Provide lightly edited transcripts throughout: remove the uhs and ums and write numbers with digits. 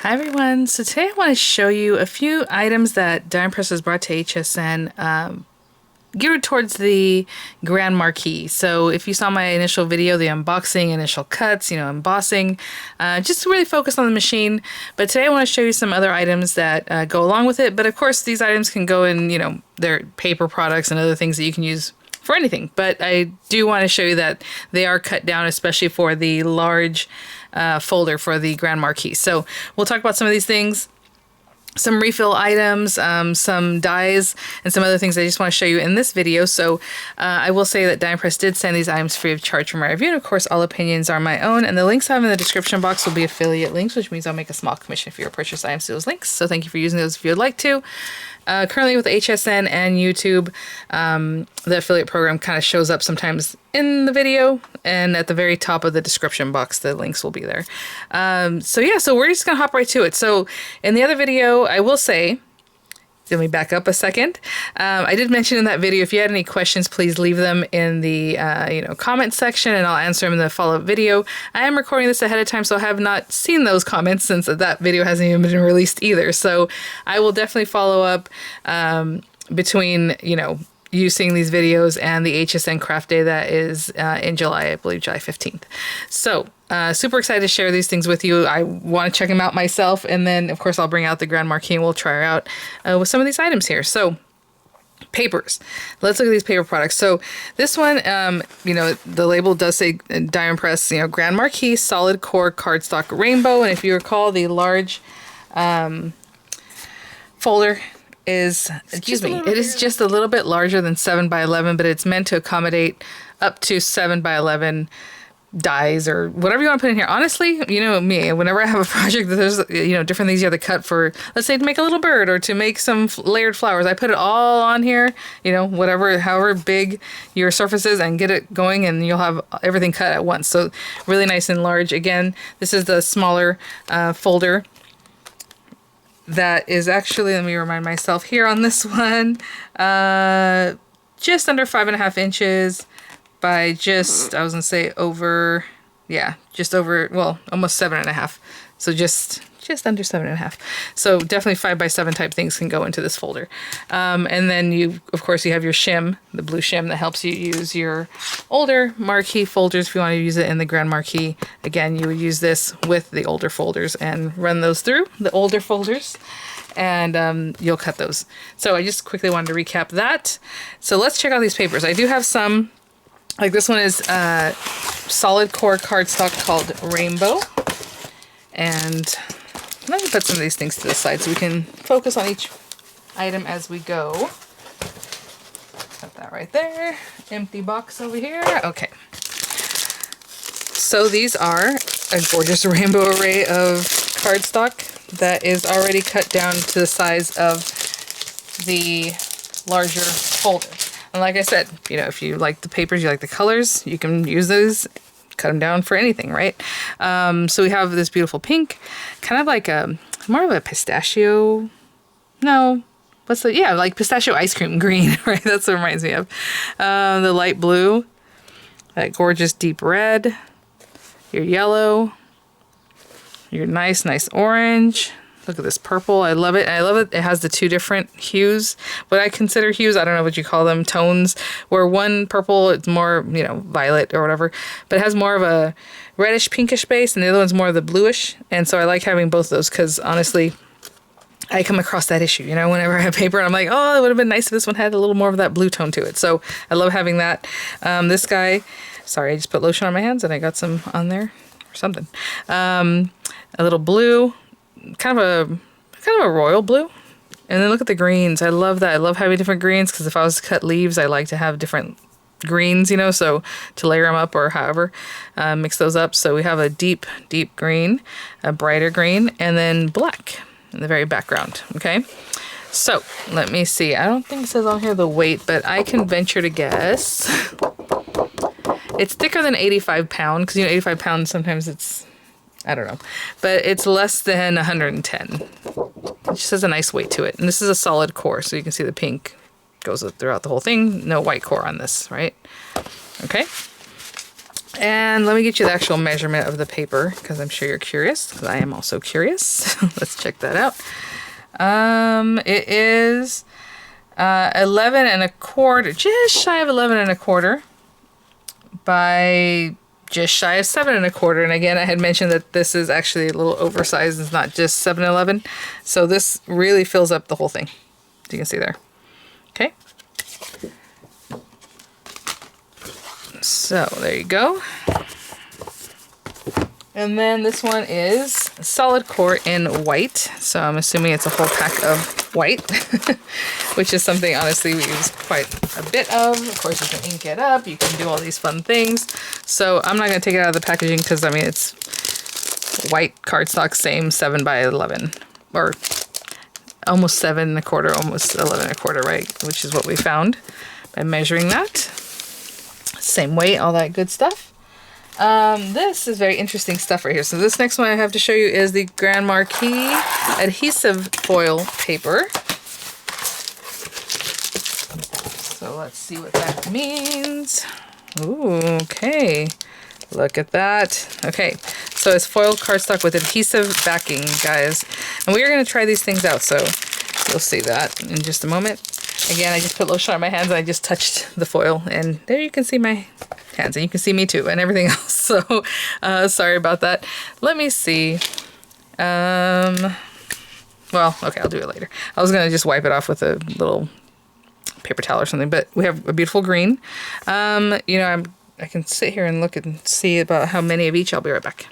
Hi everyone, so today I want to show you a few items that DiePress has brought to HSN geared towards the Grand Marquis. So if you saw my initial video, the unboxing, initial cuts, embossing, just really focus on the machine. But today I want to show you some other items that go along with it. But of course these items can go in, their paper products and other things that you can use for anything. But I do want to show you that they are cut down, especially for the large folder for the Grand Marquis. So we'll talk about some of these things, some refill items, some dies, and some other things I just want to show you in this video. So I will say that DiePress did send these items free of charge for my review. And of course, all opinions are my own. And the links I have in the description box will be affiliate links, which means I'll make a small commission if you purchase items to those links. So thank you for using those if you would like to. Currently with HSN and YouTube, the affiliate program kind of shows up sometimes in the video, and at the very top of the description box, the links will be there. So we're just gonna hop right to it. So in the other video, I will say, let me back up a second. I did mention in that video, if you had any questions, please leave them in the comment section and I'll answer them in the follow-up video. I am recording this ahead of time, so I have not seen those comments since that video hasn't even been released either. So I will definitely follow up between, you seeing these videos and the HSN Craft Day that is in July, I believe July 15th. So super excited to share these things with you. I want to check them out myself, and then of course I'll bring out the Grand Marquis and we'll try her out with some of these items here. So papers. Let's look at these paper products. So this one, the label does say DiePress, Grand Marquis solid core cardstock rainbow, and if you recall, the large folder is, it is just a little bit larger than 7 by 11, but it's meant to accommodate up to 7 by 11 dies or whatever you want to put in here. Honestly, me, whenever I have a project that there's, different things you have to cut for, let's say to make a little bird or to make some layered flowers, I put it all on here, however big your surface is, and get it going, and you'll have everything cut at once. So really nice and large. Again, this is the smaller folder. That is actually, let me remind myself here on this one, just under 5.5 inches by just, I was gonna say over, just over, well, almost 7.5. So just under 7.5. So definitely 5 by 7 type things can go into this folder. And then you have your shim, the blue shim that helps you use your older Marquis folders. If you want to use it in the Grand Marquis, again, you would use this with the older folders and run those through the older folders, and you'll cut those. So I just quickly wanted to recap that. So let's check out these papers. I do have some, like this one is solid core cardstock called Rainbow. And let me put some of these things to the side so we can focus on each item as we go. Put that right there. Empty box over here. Okay. So these are a gorgeous rainbow array of cardstock that is already cut down to the size of the larger folder. And like I said, if you like the papers, you like the colors, you can use those. Cut them down for anything, right? So we have this beautiful pink, kind of like more of a pistachio. No, like pistachio ice cream green, right? That's what it reminds me of. The light blue, that gorgeous deep red, your yellow, your nice orange. Look at this purple. I love it. It has the two different hues. What I consider hues, I don't know what you call them, tones, where one purple, it's more, violet or whatever, but it has more of a reddish pinkish base, and the other one's more of the bluish. And so I like having both of those because honestly, I come across that issue, whenever I have paper, and I'm like, oh, it would have been nice if this one had a little more of that blue tone to it. So I love having that. This guy, sorry, I just put lotion on my hands and I got some on there or something. A little blue. Kind of a royal blue. And then look at the greens. I love that. I love having different greens because if I was to cut leaves, I like to have different greens, so to layer them up or however, mix those up. So we have a deep green, a brighter green, and then black in the very background. Okay. So let me see. I don't think it says on here the weight, but I can venture to guess. It's thicker than 85 pound because 85 pounds sometimes it's, I don't know, but it's less than 110. It just has a nice weight to it. And this is a solid core, so you can see the pink goes throughout the whole thing. No white core on this, right? Okay. And let me get you the actual measurement of the paper because I'm sure you're curious, because I am also curious. Let's check that out. It is 11 1/4, just shy of 11 1/4 by just shy of 7 1/4. And again, I had mentioned that this is actually a little oversized. It's not just 7/11. So this really fills up the whole thing. As you can see there. Okay. So there you go. And then this one is solid core in white. So I'm assuming it's a whole pack of white, which is something honestly we use quite a bit of. Of course, you can ink it up. You can do all these fun things. So I'm not going to take it out of the packaging because I mean, it's white cardstock, same 7 by 11 or almost 7 1/4, almost 11 1/4, right? Which is what we found by measuring that. Same weight, all that good stuff. This is very interesting stuff right here. So this next one I have to show you is the Grand Marquise adhesive foil paper. So let's see what that means. Ooh, okay. Look at that. Okay, so it's foil cardstock with adhesive backing, guys. And we are going to try these things out, so you'll see that in just a moment. Again, I just put lotion on my hands and I just touched the foil, and there you can see my hands, and you can see me too, and everything else. So sorry about that. Let me see. Well, okay, I'll do it later. I was gonna just wipe it off with a little paper towel or something, but we have a beautiful green. You know, I can sit here and look and see about how many of each. I'll be right back.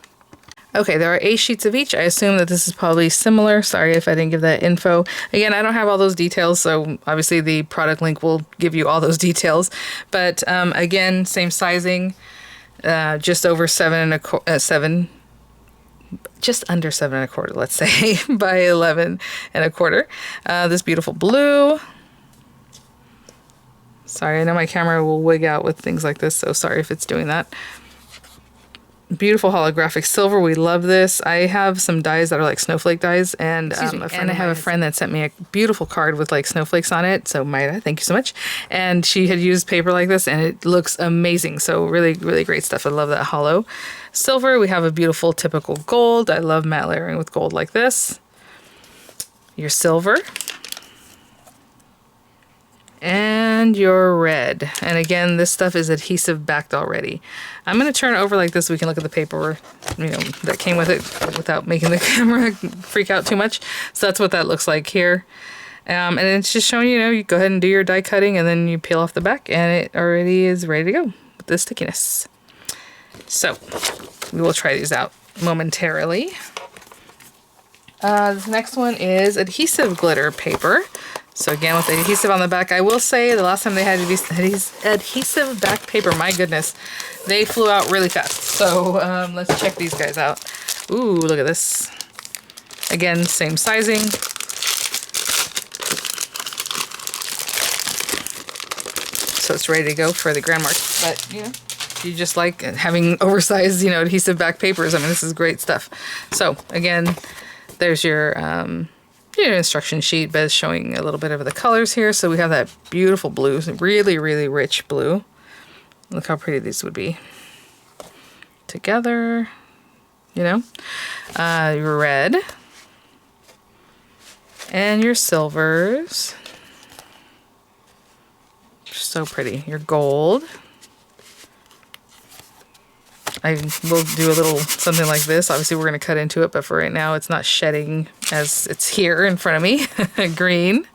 Okay, there are 8 sheets of each. I assume that this is probably similar. Sorry if I didn't give that info. Again, I don't have all those details, so obviously the product link will give you all those details. But again, same sizing, just over 7 just under 7 1/4, let's say, by 11 1/4. This beautiful blue. Sorry, I know my camera will wig out with things like this, so sorry if it's doing that. Beautiful holographic silver. We love this. I have some dies that are like snowflake dies, and I have a friend that sent me a beautiful card with like snowflakes on it. So Maida, thank you so much. And she had used paper like this, and it looks amazing. So really, really great stuff. I love that hollow silver. We have a beautiful typical gold. I love matte layering with gold like this. Your silver. And your red. And again, this stuff is adhesive backed already. I'm going to turn it over like this so we can look at the paper, you know, that came with it without making the camera freak out too much. So that's what that looks like here. And it's just showing you know, you go ahead and do your die cutting and then you peel off the back and it already is ready to go with the stickiness. So we will try these out momentarily. This next one is adhesive glitter paper. So again, with the adhesive on the back, I will say the last time they had adhesive back paper, my goodness, they flew out really fast. So let's check these guys out. Ooh, look at this. Again, same sizing. So it's ready to go for the Grand Marquise. But, you know, you just like having oversized, you know, adhesive back papers. I mean, this is great stuff. So again, there's your instruction sheet, but it's showing a little bit of the colors here. So we have that beautiful blue, really, really rich blue. Look how pretty these would be together, you know. Your red and your silvers. So pretty. Your gold. I will do a little something like this. Obviously, we're going to cut into it, but for right now, it's not shedding as it's here in front of me. Green.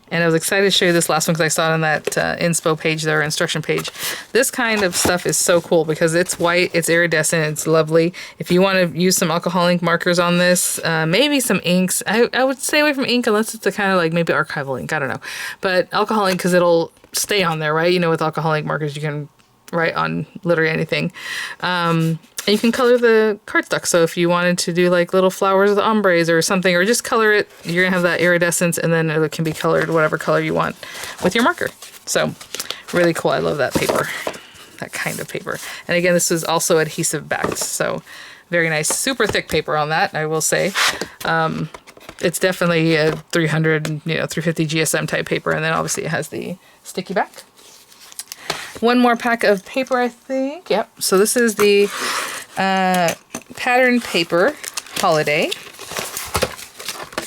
And I was excited to show you this last one because I saw it on that inspo page there, instruction page. This kind of stuff is so cool because it's white, it's iridescent, it's lovely. If you want to use some alcohol ink markers on this, maybe some inks. I would stay away from ink unless it's a kind of like maybe archival ink. I don't know. But alcohol ink, because it'll stay on there, right? You know, with alcohol ink markers, you can write on literally anything. And you can color the cardstock. So if you wanted to do like little flowers with ombres or something, or just color it, you're gonna have that iridescence, and then it can be colored whatever color you want with your marker. So really cool. I love that paper, that kind of paper. And again, this is also adhesive backed. So very nice, super thick paper on that, I will say. It's definitely a 300, 350 GSM type paper. And then obviously it has the sticky back. one more pack of paper, I think. Yep. So this is the pattern paper holiday.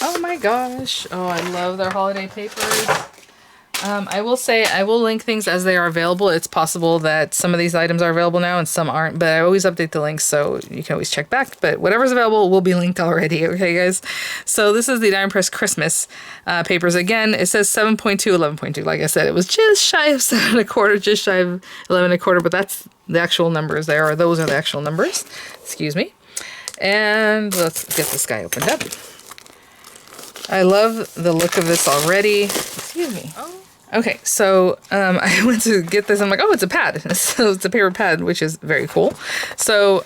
Oh my gosh. Oh, I love their holiday papers. I will say I will link things as they are available. It's possible that some of these items are available now and some aren't, but I always update the links so you can always check back. But whatever's available will be linked already, okay guys? So this is the Diamond Press Christmas papers. Again, it says 7.2, 11.2. Like I said, it was just shy of 7 1/4, just shy of 11 1/4, but that's the actual numbers there, or those are the actual numbers. Excuse me. And let's get this guy opened up. I love the look of this already. Excuse me. Oh. Okay, so I went to get this. I'm like, oh, it's a pad. So it's a paper pad, which is very cool. So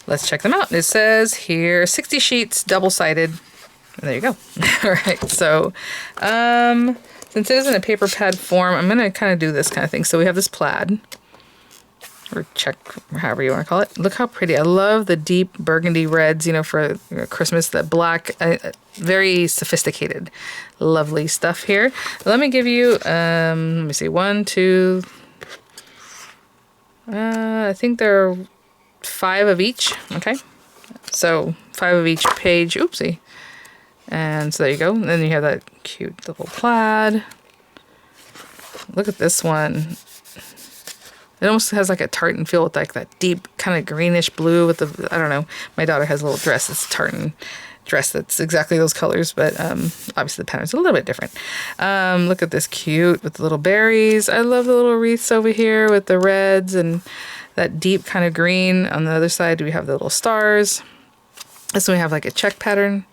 let's check them out. It says here 60 sheets, double-sided. And there you go. All right, so since it is in a paper pad form, I'm going to kind of do this kind of thing. So we have this plaid, or check, however you want to call it. Look how pretty. I love the deep burgundy reds, you know, for Christmas, that black, very sophisticated, lovely stuff here. Let me give you, let me see, 1, 2, I think there are 5 of each, okay? So 5 of each page, oopsie. And so there you go. And then you have that cute little plaid. Look at this one. It almost has like a tartan feel with like that deep kind of greenish blue with the, I don't know, my daughter has a little dress that's a tartan dress that's exactly those colors, but obviously the pattern's a little bit different. Look at this cute with the little berries. I love the little wreaths over here with the reds and that deep kind of green. On the other side we have the little stars. This one we have like a check pattern.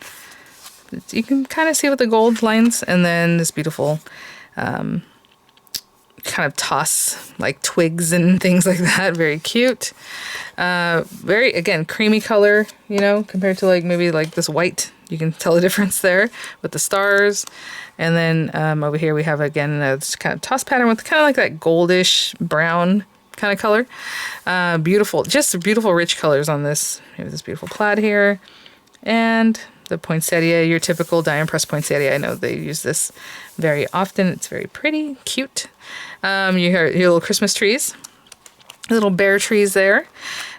You can kind of see with the gold lines, and then this beautiful kind of toss like twigs and things like that. Very cute. Very, again, creamy color, you know, compared to like maybe like this white. You can tell the difference there with the stars. And then over here we have, again, this kind of toss pattern with kind of like that goldish brown kind of color. Beautiful, just beautiful rich colors on this. We have this beautiful plaid here. And the poinsettia, your typical Diamond Press poinsettia. I know they use this very often. It's very pretty, cute. You have your little Christmas trees, little bear trees there.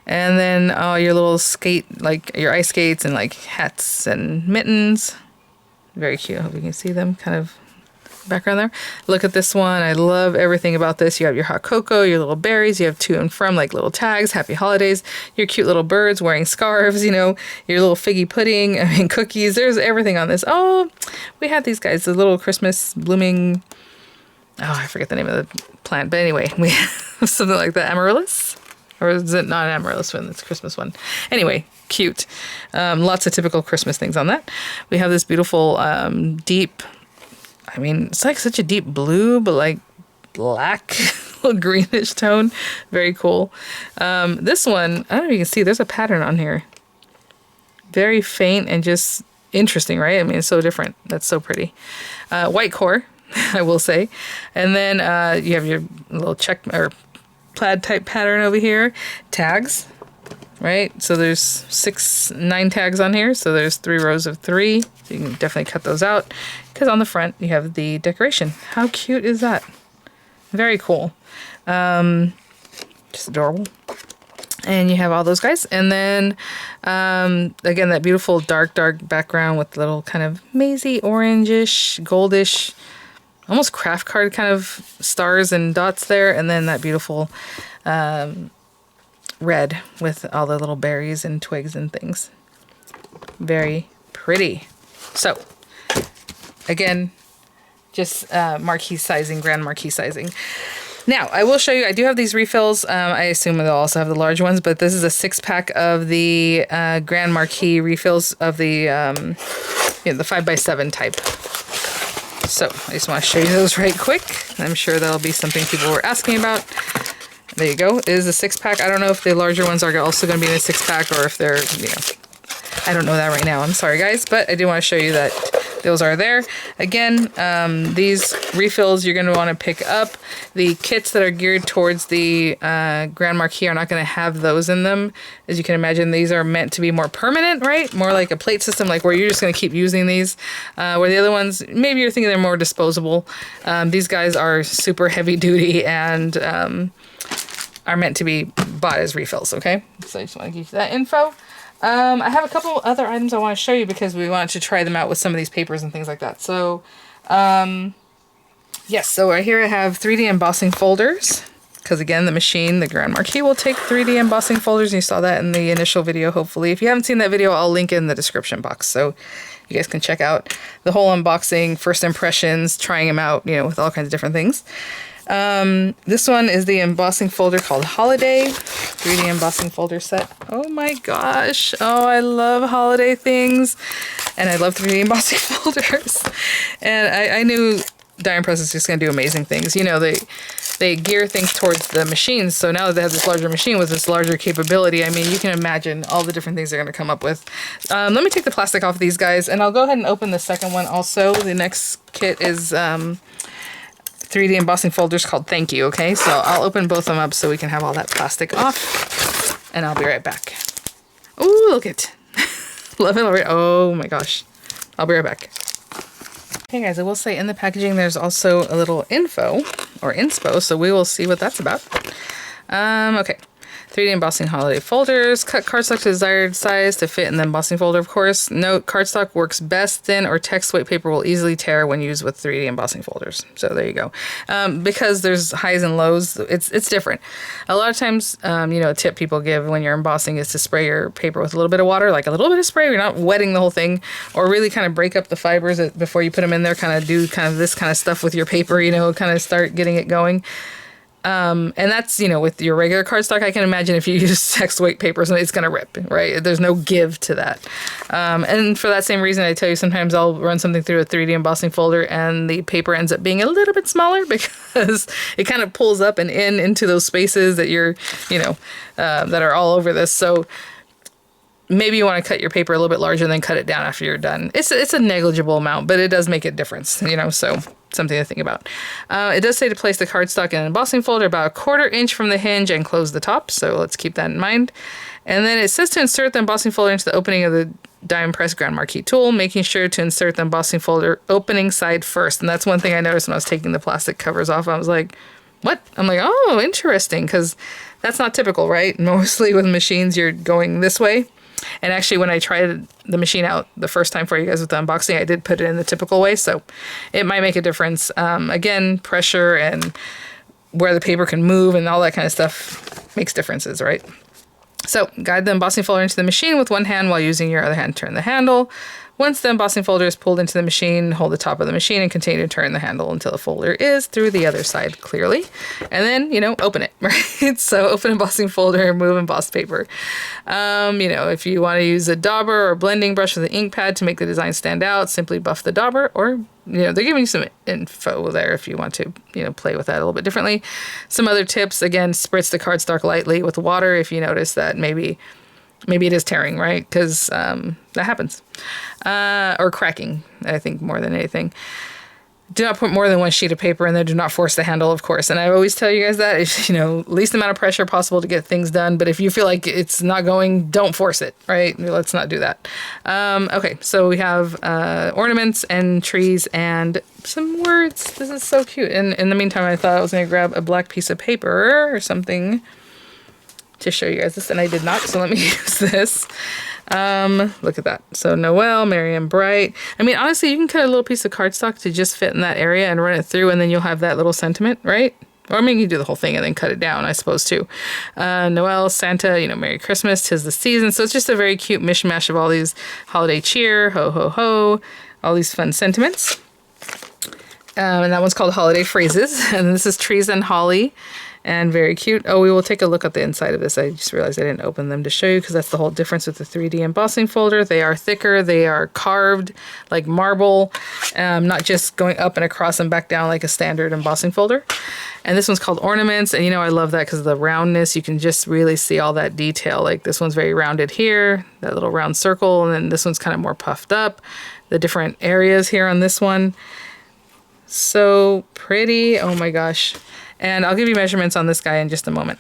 And then your little skate, like your ice skates and like hats and mittens. Very cute. I hope you can see them kind of background there. Look at this one. I love everything about this. You have your hot cocoa, your little berries. You have to and from like little tags, happy holidays, your cute little birds wearing scarves, you know, your little figgy pudding, I mean cookies. There's everything on this. Oh, we had these guys, the little Christmas blooming, oh, I forget the name of the plant. But anyway, we have something like the amaryllis. Or is it not an amaryllis one? It's a Christmas one. Anyway, cute. Lots of typical Christmas things on that. We have this beautiful deep, I mean, it's like such a deep blue, but like black, little greenish tone. Very cool. This one, I don't know if you can see, there's a pattern on here. Very faint and just interesting, right? I mean, it's so different. That's so pretty. White core, I will say. And then you have your little check or plaid type pattern over here. Tags, right? So there's 9 tags on here. So there's 3 rows of 3. So you can definitely cut those out. Because on the front, you have the decoration. How cute is that? Very cool. Just adorable. And you have all those guys. And then, again, that beautiful dark background with little kind of mazy, orangish, goldish, almost craft card kind of stars and dots there. And then that beautiful red with all the little berries and twigs and things. Very pretty. So, again, just Marquise sizing, Grand Marquise sizing. Now, I will show you, I do have these refills. I assume they'll also have the large ones, but this is a 6-pack of the Grand Marquise refills of the 5x7 type. So, I just want to show you those right quick. I'm sure that'll be something people were asking about. There you go. It is a 6-pack. I don't know if the larger ones are also going to be in a 6-pack or if they're, I don't know that right now. I'm sorry, guys, but I do want to show you that those are there. Again, these refills you're going to want to pick up. The kits that are geared towards the Grand Marquis are not going to have those in them. As you can imagine, these are meant to be more permanent, right? More like a plate system, like where you're just going to keep using these. Where the other ones, maybe you're thinking they're more disposable. These guys are super heavy duty and are meant to be bought as refills, okay? So I just want to give you that info. I have a couple other items I want to show you because we wanted to try them out with some of these papers and things like that. So, yes, so right here I have 3D embossing folders. Because again, the machine, the Grand Marquis, will take 3D embossing folders. And you saw that in the initial video, hopefully. If you haven't seen that video, I'll link it in the description box. So you guys can check out the whole unboxing, first impressions, trying them out, you know, with all kinds of different things. This one is the embossing folder called Holiday, 3D embossing folder set. Oh my gosh. Oh, I love holiday things. And I love 3D embossing folders. And I knew Die Press is just going to do amazing things. You know, they gear things towards the machines. So now that they have this larger machine with this larger capability, I mean, you can imagine all the different things they're going to come up with. Let me take the plastic off of these guys, and I'll go ahead and open the second one also. The next kit is 3D embossing folders called Thank You, okay? So I'll open both of them up so we can have all that plastic off, and I'll be right back. Ooh, look it. Love it already. Oh my gosh. I'll be right back. Okay guys, I will say in the packaging there's also a little info, or inspo, so we will see what that's about. Okay. 3D embossing holiday folders. Cut cardstock to desired size to fit in the embossing folder, of course. Note, cardstock works best thin or text weight paper will easily tear when used with 3D embossing folders. So there you go. Because there's highs and lows, it's different. A lot of times, you know, a tip people give when you're embossing is to spray your paper with a little bit of water, like a little bit of spray. You're not wetting the whole thing, or really kind of break up the fibers before you put them in there, kind of do kind of this kind of stuff with your paper, you know, kind of start getting it going. And that's, you know, with your regular cardstock, I can imagine if you use text weight paper, it's going to rip, right? There's no give to that. And for that same reason, I tell you, sometimes I'll run something through a 3D embossing folder and the paper ends up being a little bit smaller because it kind of pulls up and into those spaces that you're, you know, that are all over this. So maybe you want to cut your paper a little bit larger and then cut it down after you're done. It's a negligible amount, but it does make a difference, you know, so something to think about. It does say to place the cardstock in an embossing folder about 1/4 inch from the hinge and close the top, so let's keep that in mind. And then it says to insert the embossing folder into the opening of the Die Press Grand Marquis tool, making sure to insert the embossing folder opening side first. And that's one thing I noticed when I was taking the plastic covers off. I was like, what? I'm like, oh, interesting, because that's not typical, right? Mostly with machines, you're going this way. And actually, when I tried the machine out the first time for you guys with the unboxing, I did put it in the typical way, so it might make a difference. Again, pressure and where the paper can move and all that kind of stuff makes differences, right? So, guide the embossing folder into the machine with one hand while using your other hand to turn the handle. Once the embossing folder is pulled into the machine, hold the top of the machine and continue to turn the handle until the folder is through the other side clearly. And then, you know, open it, right? So open embossing folder and move embossed paper. You know, if you want to use a dauber or blending brush with an ink pad to make the design stand out, simply buff the dauber, or, you know, they're giving you some info there if you want to, you know, play with that a little bit differently. Some other tips, again, spritz the cardstock lightly with water if you notice that maybe it is tearing, right? Because that happens. Or cracking, I think, more than anything. Do not put more than one sheet of paper in there. Do not force the handle, of course. And I always tell you guys that, if, you know, least amount of pressure possible to get things done. But if you feel like it's not going, don't force it, right? Let's not do that. Okay, so we have ornaments and trees and some words. This is so cute. And in the meantime, I thought I was going to grab a black piece of paper or something to show you guys this, and I did not, so let me use this. Look at that. So Noel, Marianne Bright. I mean, honestly, you can cut a little piece of cardstock to just fit in that area and run it through, and then you'll have that little sentiment, right? Or I mean, you can do the whole thing and then cut it down, I suppose, too. Noel, Santa, you know, Merry Christmas, 'tis the season. So it's just a very cute mishmash of all these holiday cheer, ho, ho, ho, all these fun sentiments. And that one's called Holiday Phrases. And this is Trees and Holly. And very cute. Oh, we will take a look at the inside of this. I just realized I didn't open them to show you because that's the whole difference with the 3D embossing folder. They are thicker. They are carved like marble, not just going up and across and back down like a standard embossing folder. And this one's called Ornaments. And you know, I love that because of the roundness. You can just really see all that detail. Like this one's very rounded here, that little round circle. And then this one's kind of more puffed up. the different areas here on this one. So pretty, oh my gosh. And I'll give you measurements on this guy in just a moment.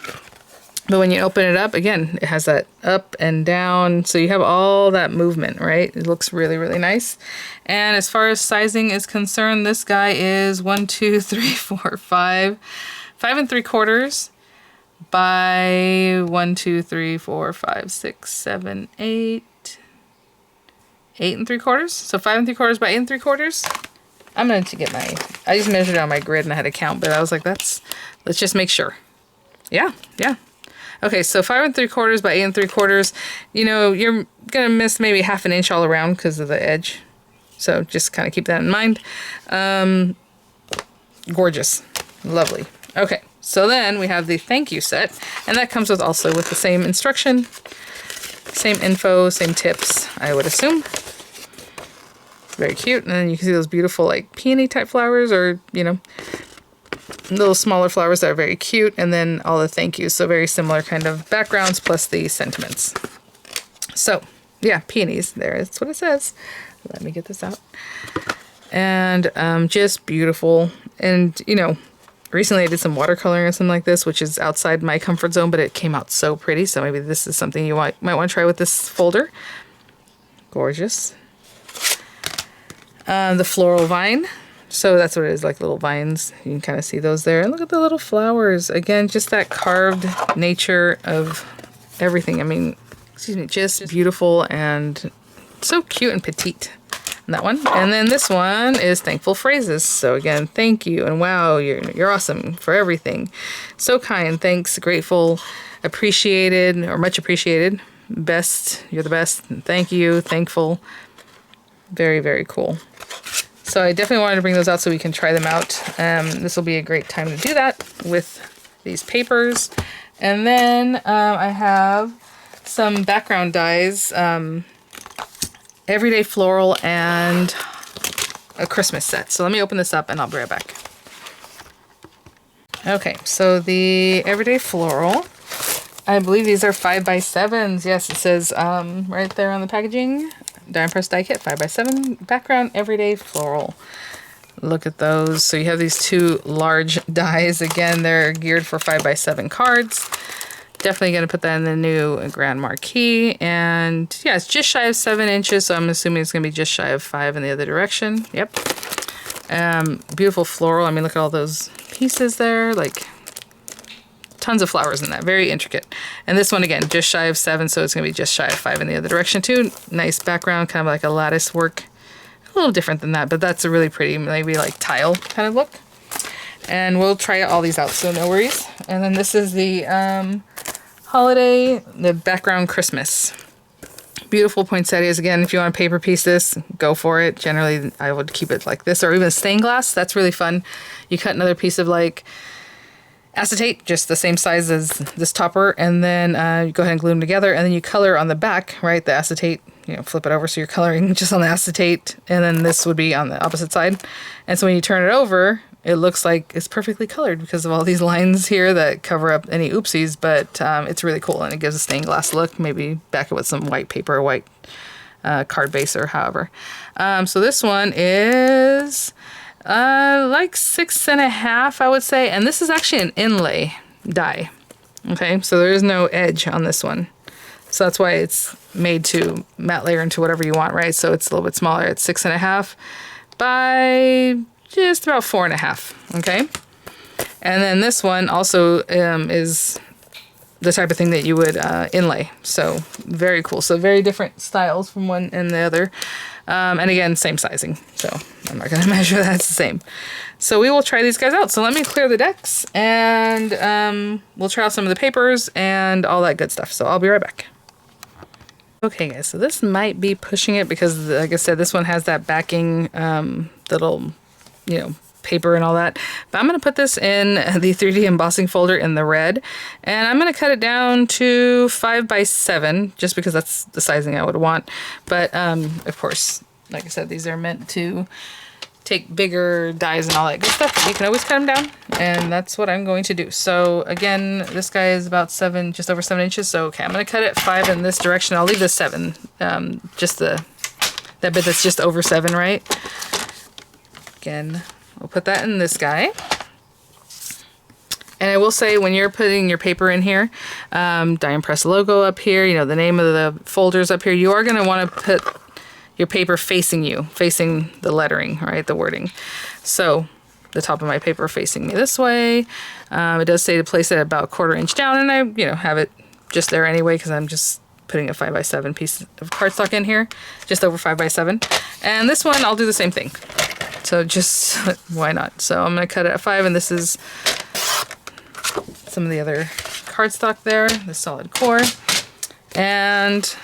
But when you open it up, again, it has that up and down. So you have all that movement, right? It looks really, really nice. And as far as sizing is concerned, this guy is 5 3/4 by 8 3/4. So 5 3/4 by 8 3/4. I'm going to get I just measured on my grid and I had to count, but I was like, let's just make sure. Yeah. Okay, so 5 3/4 by 8 3/4. You know, you're gonna miss maybe half an inch all around because of the edge. So just kind of keep that in mind. Gorgeous, lovely. Okay, so then we have the thank you set, and that comes with the same instruction, same info, same tips, I would assume. Very cute, and then you can see those beautiful like peony type flowers, or you know, little smaller flowers that are very cute, and then all the thank yous. So very similar kind of backgrounds plus the sentiments. So yeah, peonies, that's what it says. Let me get this out. And just beautiful. And you know, recently I did some watercoloring or something like this, which is outside my comfort zone, but it came out so pretty. So maybe this is something you might want to try with this folder. Gorgeous. The floral vine. So that's what it is, like little vines. You can kind of see those there. And look at the little flowers. Again, just that carved nature of everything. I mean, excuse me, just beautiful and so cute and petite. And that one. And then this one is thankful phrases. So again, thank you and wow, you're awesome for everything. So kind, thanks, grateful, appreciated, or much appreciated. Best, you're the best. Thank you, thankful. Very, very cool. So I definitely wanted to bring those out so we can try them out. This will be a great time to do that with these papers. And then I have some background dies, everyday floral and a Christmas set. So let me open this up and I'll be right back. Okay, so the everyday floral, I believe these are 5x7s. Yes, it says right there on the packaging. Die Press Die Kit 5x7 background everyday floral. Look at those. So you have these two large dies. Again, they're geared for 5x7 cards. Definitely going to put that in the new Grand Marquise. And yeah, it's just shy of 7 inches. So I'm assuming it's going to be just shy of 5 in the other direction. Yep. Beautiful floral. I mean, look at all those pieces there. Like tons of flowers in that. Very intricate. And this one, again, just shy of 7, so it's going to be just shy of 5 in the other direction, too. Nice background, kind of like a lattice work. A little different than that, but that's a really pretty, maybe like tile kind of look. And we'll try all these out, so no worries. And then this is the holiday, the background Christmas. Beautiful poinsettias. Again, if you want to paper piece this, go for it. Generally, I would keep it like this, or even stained glass. That's really fun. You cut another piece of like acetate, just the same size as this topper, and then you go ahead and glue them together, and then you color on the back, right? The acetate, you know, flip it over so you're coloring just on the acetate, and then this would be on the opposite side. And so when you turn it over, it looks like it's perfectly colored because of all these lines here that cover up any oopsies, but it's really cool, and it gives a stained glass look. Maybe back it with some white paper or white card base or however. So this one is like 6.5, I would say. And this is actually an inlay die. Okay, so there is no edge on this one. So that's why it's made to matte layer into whatever you want, right? So it's a little bit smaller. It's 6.5 by just about 4.5. Okay. And then this one also is the type of thing that you would inlay. So very cool. So very different styles from one and the other. And again, same sizing. So I'm not going to measure that. It's the same. So we will try these guys out. So let me clear the decks and we'll try out some of the papers and all that good stuff. So I'll be right back. Okay, guys. So this might be pushing it because, like I said, this one has that backing little, you know, paper and all that. But I'm going to put this in the 3D embossing folder in the red, and I'm going to cut it down to 5x7 just because that's the sizing I would want. But of course, like I said, these are meant to take bigger dies and all that good stuff. You can always cut them down, and that's what I'm going to do. So again, this guy is about 7, just over 7 inches. So okay, I'm going to cut it 5 in this direction. I'll leave this 7, just the that bit that's just over 7, right? Again, we'll put that in this guy. And I will say, when you're putting your paper in here, Die Impress logo up here, you know, the name of the folders up here, you are going to want to put your paper facing you, facing the lettering, right, the wording. So the top of my paper facing me this way. It does say to place it about 1/4 inch down, and I, you know, have it just there anyway because I'm just putting a 5x7 piece of cardstock in here, just over 5x7. And this one, I'll do the same thing. So just, why not? So I'm going to cut it at 5, and this is some of the other cardstock there, the solid core. And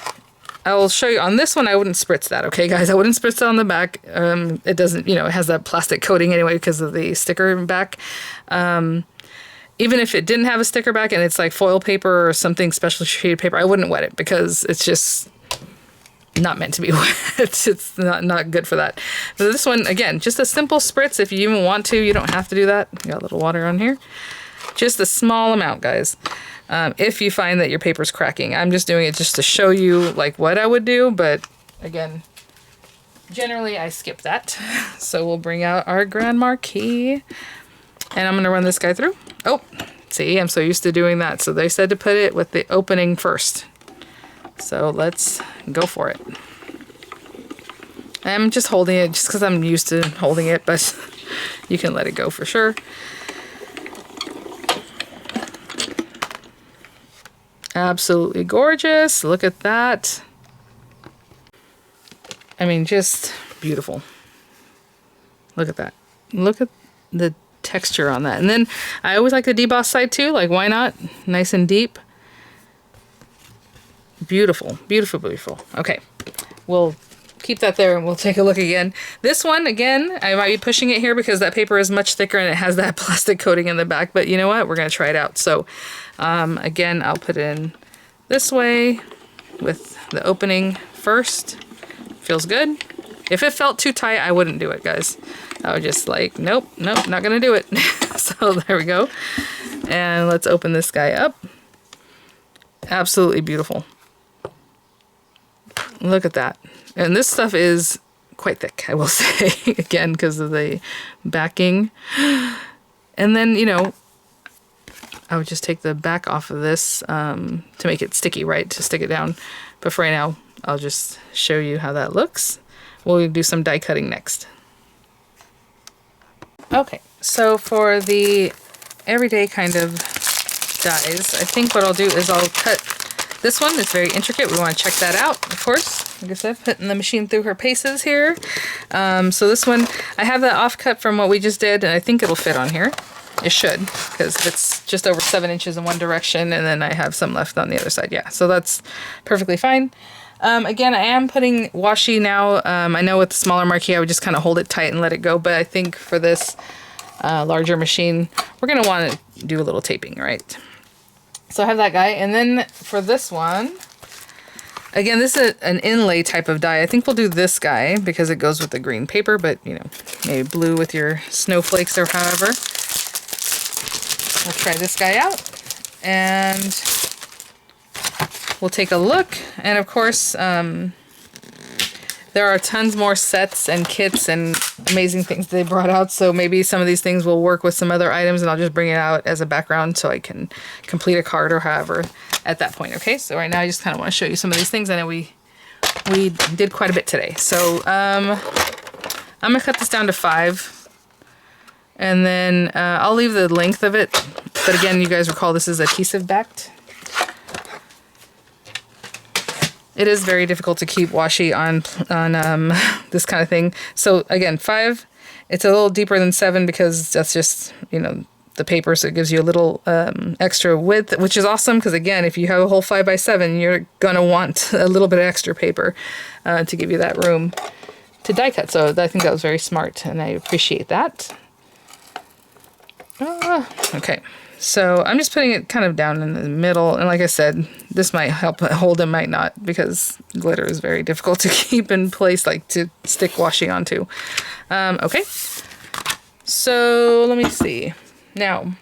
I will show you on this one, I wouldn't spritz that, okay guys? I wouldn't spritz it on the back. It doesn't, you know, it has that plastic coating anyway because of the sticker back. Even if it didn't have a sticker back and it's like foil paper or something special treated paper, I wouldn't wet it because it's just not meant to be wet. It's not good for that. So this one, again, just a simple spritz. If you even want to, you don't have to do that. Got a little water on here. Just a small amount, guys. If you find that your paper's cracking. I'm just doing it just to show you like what I would do, but again, generally I skip that. So we'll bring out our Grand Marquis, and I'm gonna run this guy through. Oh, see, I'm so used to doing that. So they said to put it with the opening first. So let's go for it. I'm just holding it just because I'm used to holding it, but you can let it go for sure. Absolutely gorgeous. Look at that. I mean, just beautiful. Look at that. Look at the texture on that. And then I always like the deboss side too. Like, why not? Nice and deep. Beautiful, beautiful, beautiful. Okay, we'll keep that there and we'll take a look again. This one, again, I might be pushing it here because that paper is much thicker and it has that plastic coating in the back, but you know what? We're going to try it out. So again, I'll put it in this way with the opening first. Feels good. If it felt too tight, I wouldn't do it, guys. I would just like, nope, not going to do it. So there we go. And let's open this guy up. Absolutely beautiful. Look at that. And this stuff is quite thick, I will say, again, because of the backing. And then, you know, I would just take the back off of this to make it sticky, right? To stick it down. But for right now, I'll just show you how that looks. We'll do some die cutting next. Okay, so for the everyday kind of dies, I think what I'll do is I'll cut this one. It's very intricate. We want to check that out, of course. Like I said, putting the machine through her paces here. So this one, I have that offcut from what we just did, and I think it'll fit on here. It should, because it's just over 7 inches in one direction, and then I have some left on the other side. Yeah, so that's perfectly fine. Again, I am putting washi now. I know with the smaller Marquis, I would just kind of hold it tight and let it go, but I think for this larger machine, we're going to want to do a little taping, right? So I have that guy, and then for this one, again, this is an inlay type of die. I think we'll do this guy because it goes with the green paper, but, you know, maybe blue with your snowflakes or however. We'll try this guy out, and we'll take a look. And of course, there are tons more sets and kits and amazing things they brought out, so maybe some of these things will work with some other items, and I'll just bring it out as a background so I can complete a card or however at that point. Okay, so right now I just kind of want to show you some of these things. I know we did quite a bit today. So I'm going to cut this down to 5. And then I'll leave the length of it. But again, you guys recall this is adhesive backed. It is very difficult to keep washi on this kind of thing. So again, 5, it's a little deeper than 7 because that's just, you know, the paper, so it gives you a little extra width, which is awesome because again, if you have a whole 5x7, you're gonna want a little bit of extra paper to give you that room to die cut. So I think that was very smart, and I appreciate that. Okay, so I'm just putting it kind of down in the middle, and like I said, this might help hold it, might not, because glitter is very difficult to keep in place, like to stick washi onto. Okay, so let me see. Now,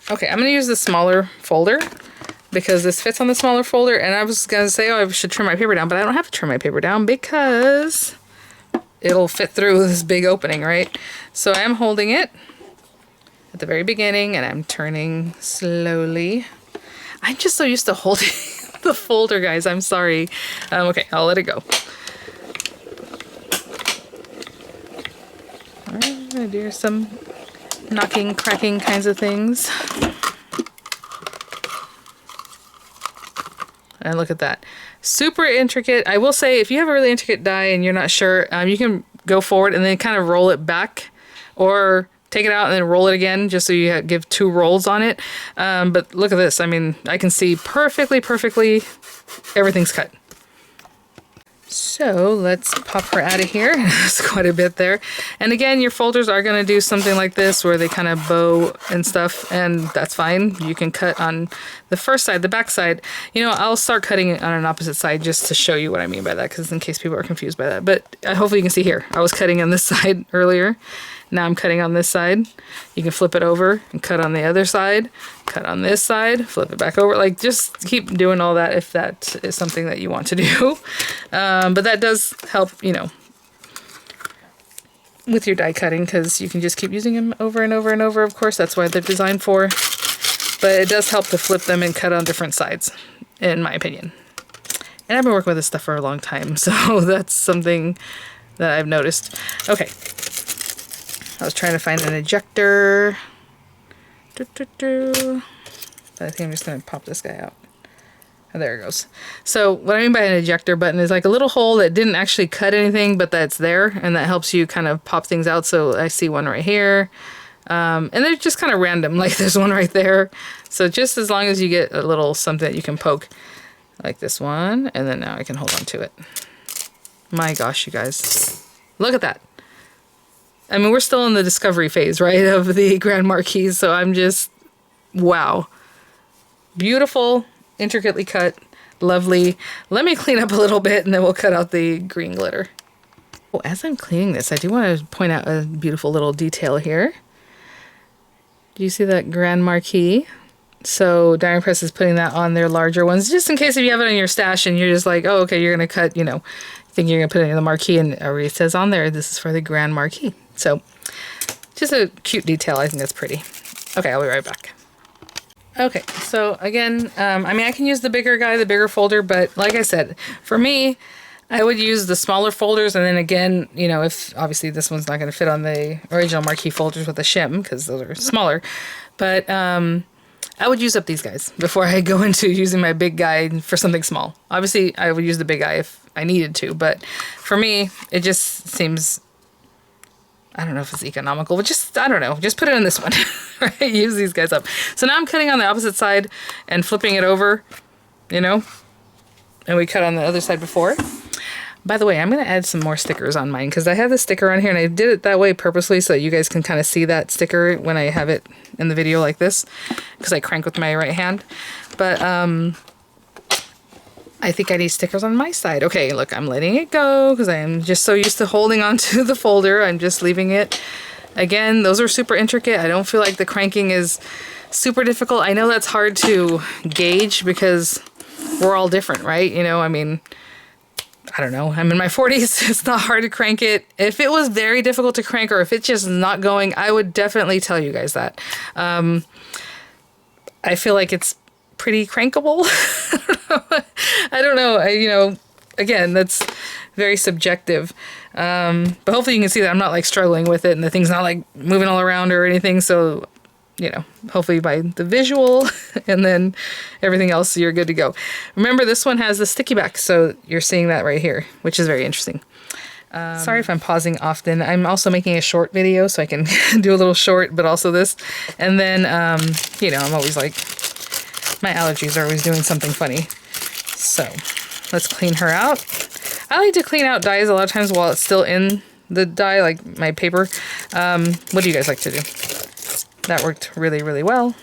okay, I'm going to use the smaller folder. because this fits on the smaller folder, and I was gonna say, oh, I should trim my paper down, but I don't have to trim my paper down because it'll fit through this big opening, right? So I'm holding it at the very beginning and I'm turning slowly. I'm just so used to holding the folder, guys. I'm sorry. Okay, I'll let it go. All right, I do some knocking, cracking kinds of things. And look at that. Super intricate. I will say, if you have a really intricate die and you're not sure, you can go forward and then kind of roll it back, or take it out and then roll it again, just so you give 2 rolls on it. But look at this. I mean, I can see perfectly everything's cut. So let's pop her out of here. There's quite a bit there. And again, your folders are going to do something like this where they kind of bow and stuff, and that's fine. You can cut on the first side, the back side. You know, I'll start cutting it on an opposite side just to show you what I mean by that, because in case people are confused by that. But hopefully you can see here. I was cutting on this side earlier. Now I'm cutting on this side. You can flip it over and cut on the other side. Cut on this side, flip it back over. Like, just keep doing all that if that is something that you want to do. But that does help, you know, with your die cutting, because you can just keep using them over and over and over. Of course, that's why they're designed for. But it does help to flip them and cut on different sides, in my opinion. And I've been working with this stuff for a long time, so that's something that I've noticed. Okay. I was trying to find an ejector. But I think I'm just going to pop this guy out. Oh, there it goes. So what I mean by an ejector button is like a little hole that didn't actually cut anything, but that's there, and that helps you kind of pop things out. So I see one right here. And they're just kind of random, like there's one right there. So just as long as you get a little something that you can poke, like this one, and then now I can hold on to it. My gosh, you guys. Look at that. I mean, we're still in the discovery phase, right, of the Grand Marquise, so I'm just, wow. Beautiful, intricately cut, lovely. Let me clean up a little bit, and then we'll cut out the green glitter. Oh, as I'm cleaning this, I do want to point out a beautiful little detail here. Do you see that Grand Marquise? So Diamond Press is putting that on their larger ones, just in case if you have it in your stash and you're just like, oh, okay, you're going to cut, you know, think you're going to put it in the Marquise, and it already says on there, this is for the Grand Marquise. So, just a cute detail. I think that's pretty. Okay, I'll be right back. Okay, so again, I mean, I can use the bigger guy, the bigger folder, but like I said, for me, I would use the smaller folders, and then again, you know, if obviously this one's not going to fit on the original Marquise folders with the shim, because those are smaller, but I would use up these guys before I go into using my big guy for something small. Obviously, I would use the big guy if I needed to, but for me, it just seems, I don't know if it's economical, but just, I don't know, just put it in this one, right? Use these guys up. So now I'm cutting on the opposite side and flipping it over, you know, and we cut on the other side before. By the way, I'm going to add some more stickers on mine, because I have the sticker on here, and I did it that way purposely so that you guys can kind of see that sticker when I have it in the video like this, because I crank with my right hand. But I think I need stickers on my side. Okay, look, I'm letting it go because I am just so used to holding onto the folder. I'm just leaving it. Again, those are super intricate. I don't feel like the cranking is super difficult. I know that's hard to gauge because we're all different, right? You know, I mean, I don't know. I'm in my 40s. It's not hard to crank it. If it was very difficult to crank, or if it's just not going, I would definitely tell you guys that. I feel like it's pretty crankable. I don't know. You know, again, that's very subjective. But hopefully you can see that I'm not like struggling with it and the thing's not like moving all around or anything. So, you know, hopefully by the visual and then everything else, you're good to go. Remember, this one has the sticky back. So you're seeing that right here, which is very interesting. Sorry if I'm pausing often. I'm also making a short video so I can do a little short, but also this. And then, you know, I'm always like, my allergies are always doing something funny. So let's clean her out. I like to clean out dies a lot of times while it's still in the die, like my paper. What do you guys like to do? That worked really, really well.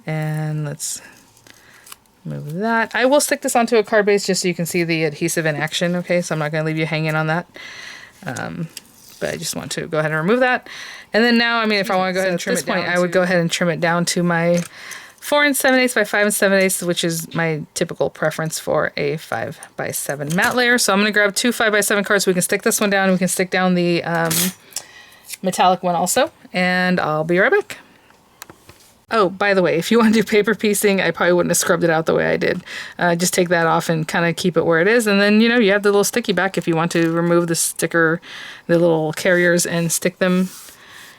And let's move that. I will stick this onto a card base just so you can see the adhesive in action, okay? So I'm not going to leave you hanging on that. But I just want to go ahead and remove that. And then now, I mean, if I want to go ahead and trim it down, I would go ahead and trim it down to my 4 7/8 by 5 7/8, which is my typical preference for a 5 by 7 matte layer. So I'm going to grab 2 5 by 7 cards so we can stick this one down. We can stick down the metallic one also, and I'll be right back. Oh, by the way, if you want to do paper piecing, I probably wouldn't have scrubbed it out the way I did. Just take that off and kind of keep it where it is. And then, you know, you have the little sticky back if you want to remove the sticker, the little carriers, and stick them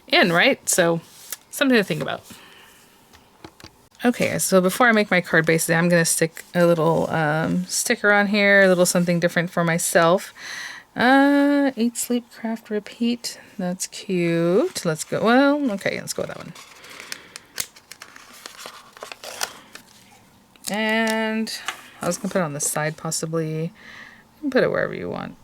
in, right? So something to think about. Okay, so before I make my card base, I'm going to stick a little sticker on here, a little something different for myself. Eat, sleep, craft, repeat. That's cute. Let's go. Well, okay, let's go with that one. And I was going to put it on the side, possibly. You can put it wherever you want.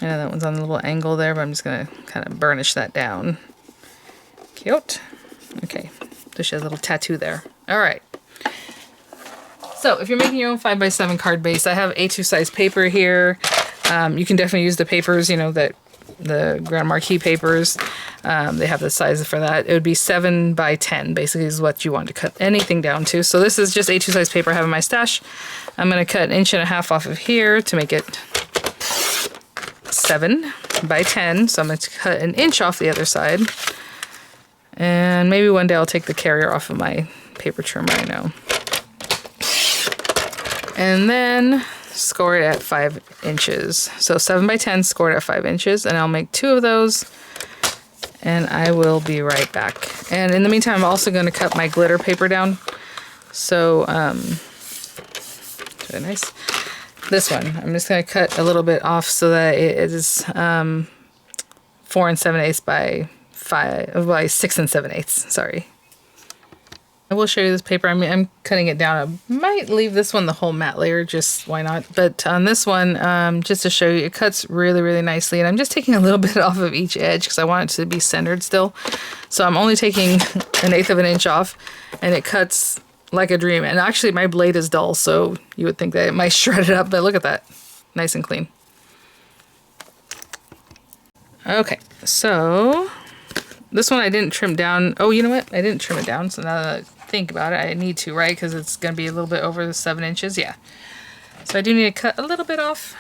Yeah, that one's on a little angle there, but I'm just going to kind of burnish that down. Cute. Okay, so she has a little tattoo there. All right. So if you're making your own 5 by 7 card base, I have A2 size paper here. You can definitely use the papers, you know, that the Grand Marquise papers. They have the size for that. It would be 7 by 10 basically is what you want to cut anything down to. So this is just A2 size paper I have in my stash. I'm going to cut 1.5 inches off of here to make it 7 by 10. So I'm going to cut 1 inch off the other side. And maybe one day I'll take the carrier off of my paper trimmer, I know. And then score it at 5 inches. So 7 by 10, score it at 5 inches, and I'll make 2 of those, and I will be right back. And in the meantime, I'm also going to cut my glitter paper down. So, very nice. This one, I'm just going to cut a little bit off so that it is 4 7/8 by 6 7/8. Sorry. I will show you this paper. I'm cutting it down. I might leave this one the whole matte layer, just why not? But on this one, just to show you, it cuts really, really nicely. And I'm just taking a little bit off of each edge because I want it to be centered still. So I'm only taking 1/8 of an inch off, and it cuts like a dream. And actually, my blade is dull, so you would think that it might shred it up, but look at that. Nice and clean. Okay, so this one I didn't trim down. Oh, you know what? I didn't trim it down, so now that I think about it, I need to, right? Because it's going to be a little bit over the 7 inches. Yeah. So I do need to cut a little bit off.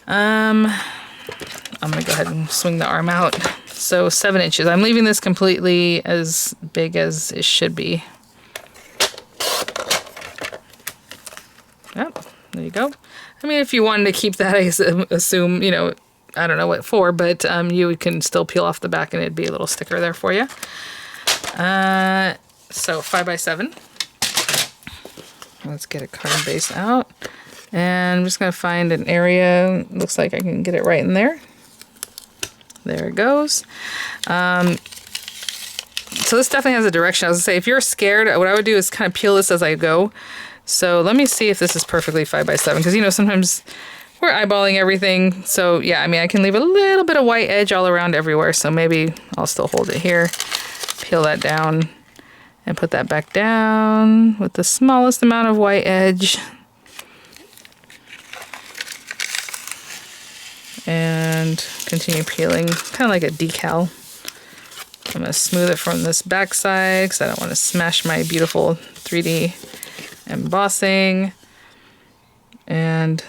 I'm going to go ahead and swing the arm out. So 7 inches. I'm leaving this completely as big as it should be. Yep. There you go. I mean, if you wanted to keep that, I assume, you know, I don't know what for, but you can still peel off the back and it'd be a little sticker there for you. So 5 by 7. Let's get a card base out. And I'm just going to find an area. Looks like I can get it right in there. There it goes. So this definitely has a direction. I was going to say, if you're scared, what I would do is kind of peel this as I go. So let me see if this is perfectly 5 by 7, because, you know, sometimes we're eyeballing everything. So yeah, I mean, I can leave a little bit of white edge all around everywhere. So maybe I'll still hold it here, peel that down, and put that back down with the smallest amount of white edge. And continue peeling, kind of like a decal. I'm going to smooth it from this back side because I don't want to smash my beautiful 3D embossing. And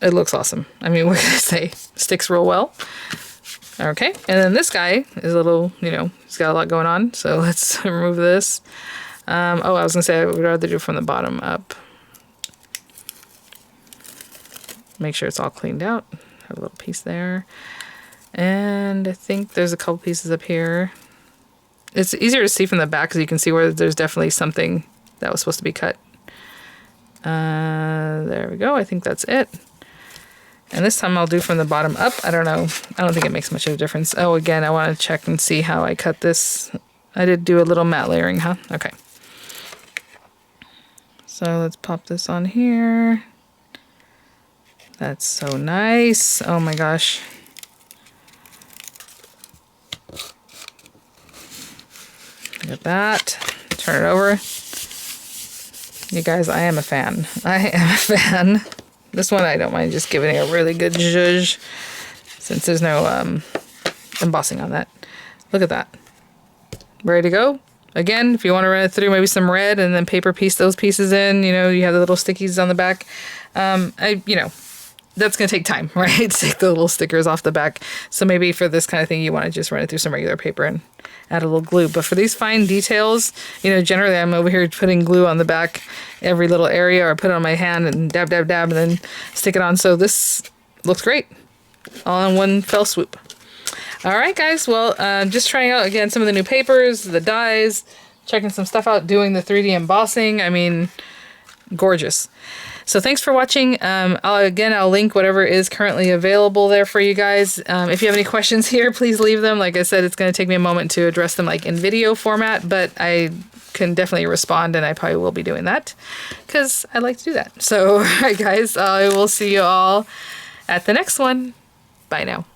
it looks awesome. I mean, what can I say? Sticks real well. Okay, and then this guy is a little, you know, he's got a lot going on. So let's remove this. Oh, I was going to say I would rather do it from the bottom up. Make sure it's all cleaned out. Have a little piece there. And I think there's a couple pieces up here. It's easier to see from the back because you can see where there's definitely something that was supposed to be cut. There we go. I think that's it. And this time I'll do from the bottom up. I don't know. I don't think it makes much of a difference. Oh, again, I want to check and see how I cut this. I did do a little matte layering, huh? Okay. So let's pop this on here. That's so nice. Oh my gosh. Look at that. Turn it over. You guys, I am a fan. I am a fan. This one I don't mind just giving it a really good zhuzh. since there's no embossing on that. Look at that. Ready to go? Again, if you want to run it through maybe some red and then paper piece those pieces in, you know, you have the little stickies on the back. You know, that's going to take time, right? To take the little stickers off the back. So maybe for this kind of thing, you want to just run it through some regular paper and add a little glue. But for these fine details, you know, generally I'm over here putting glue on the back every little area, or put it on my hand and dab, dab, dab, and then stick it on. So this looks great. All in one fell swoop. All right, guys. Well, just trying out, again, some of the new papers, the dyes, checking some stuff out, doing the 3D embossing. I mean, gorgeous. So thanks for watching. I'll link whatever is currently available there for you guys. If you have any questions here, please leave them. Like I said, it's going to take me a moment to address them like in video format, but I can definitely respond, and I probably will be doing that because I like to do that. So, all right, guys, I will see you all at the next one. Bye now.